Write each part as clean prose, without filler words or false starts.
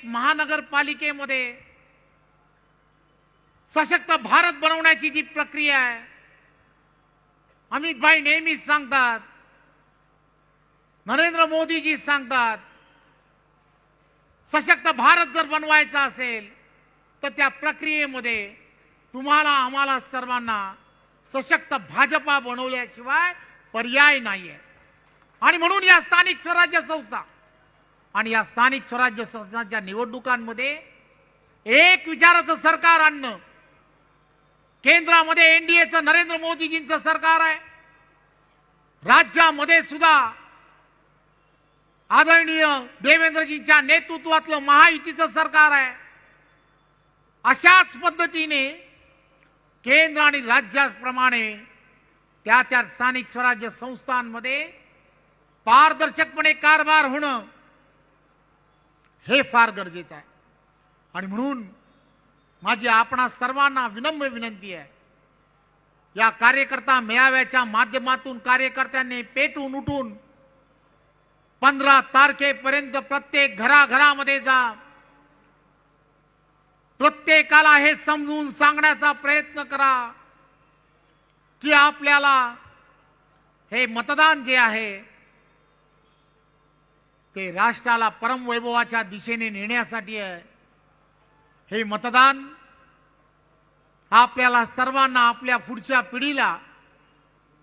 प्रत्येक महानगरपालिकेमध्ये सशक्त भारत बनवण्याची जी प्रक्रिया आहे, अमित भाई नेहमीच सांगतात, नरेंद्र मोदीजी सांगतात, सशक्त भारत जर बनवायचा असेल तर त्या प्रक्रियेमध्ये तुम्हाला आम्हाला सर्वांना सशक्त भाजपा बनवल्याशिवाय पर्याय नाहीये। आणि म्हणून या स्थानिक स्वराज्य संस्था आणि या स्थानिक स्वराज्य संस्थांच्या निवडणुकांमध्ये एक विचाराचं सरकार आणणं, केंद्रामध्ये एनडीएचं नरेंद्र मोदीजींचं सरकार आहे, राज्यामध्ये सुद्धा आदरणीय देवेंद्रजींच्या नेतृत्वातलं महायुतीचं सरकार आहे। अशाच पद्धतीने केंद्र आणि राज्याप्रमाणे त्या त्या स्थानिक स्वराज्य संस्थांमध्ये पारदर्शकपणे कारभार होणं हे फार गरजेचं आहे। आणि म्हणून माझी आपणा सर्वांना विनम्र विनंती आहे, या कार्यकर्ता मेळाव्याच्या माध्यमातून कार्यकर्त्यांनी पेटून उठून 15 तारखेपर्यंत प्रत्येक घराघरामध्ये जा, प्रत्येकाला हे समजून सांगण्याचा प्रयत्न करा की आपल्याला हे मतदान जे आहे ते राष्ट्राला परमवैभवाच्या दिशेने नेण्यासाठी आहे। हे मतदान आपल्याला सर्वांना आपल्या पुढच्या पिढीला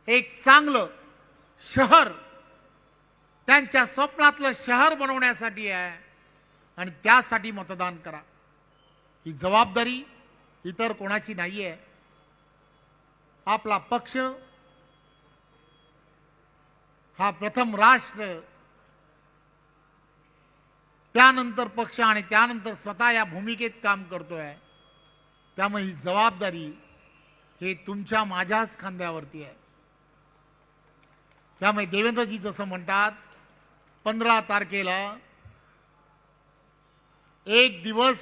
एक चांगलं शहर, त्यांच्या स्वप्नातलं शहर बनवण्यासाठी आहे आणि त्यासाठी मतदान करा। ही जबाबदारी इतर कोणाची नाही आहे। आपला पक्ष हा प्रथम राष्ट्र, त्यानंतर पक्ष आणि त्यानंतर स्वतः या भूमिकेत काम करतोय। त्यामुळे ही जबाबदारी हे तुमच्या माझ्याच खांद्यावरती आहे। त्यामुळे देवेंद्रजी जसं म्हणतात, 15 तारखेला एक दिवस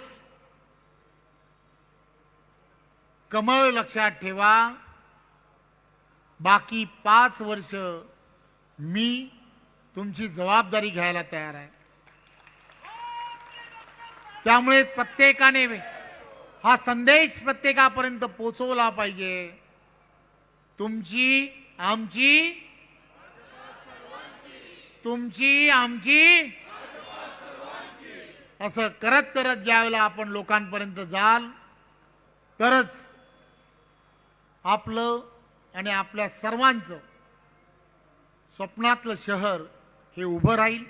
कमळ लक्षात ठेवा, बाकी 5 वर्ष मी तुमची जबाबदारी घ्यायला तयार आहे। त्यामुळे प्रत्येकाने हा संदेश प्रत्येकापर्यंत पोहोचवला पाहिजे, तुमची आमची असं करत करत ज्यावेळेला आपण लोकांपर्यंत जाल तरच आपलं आणि आपल्या सर्वांचं स्वप्नातलं शहर हे उभं राहील।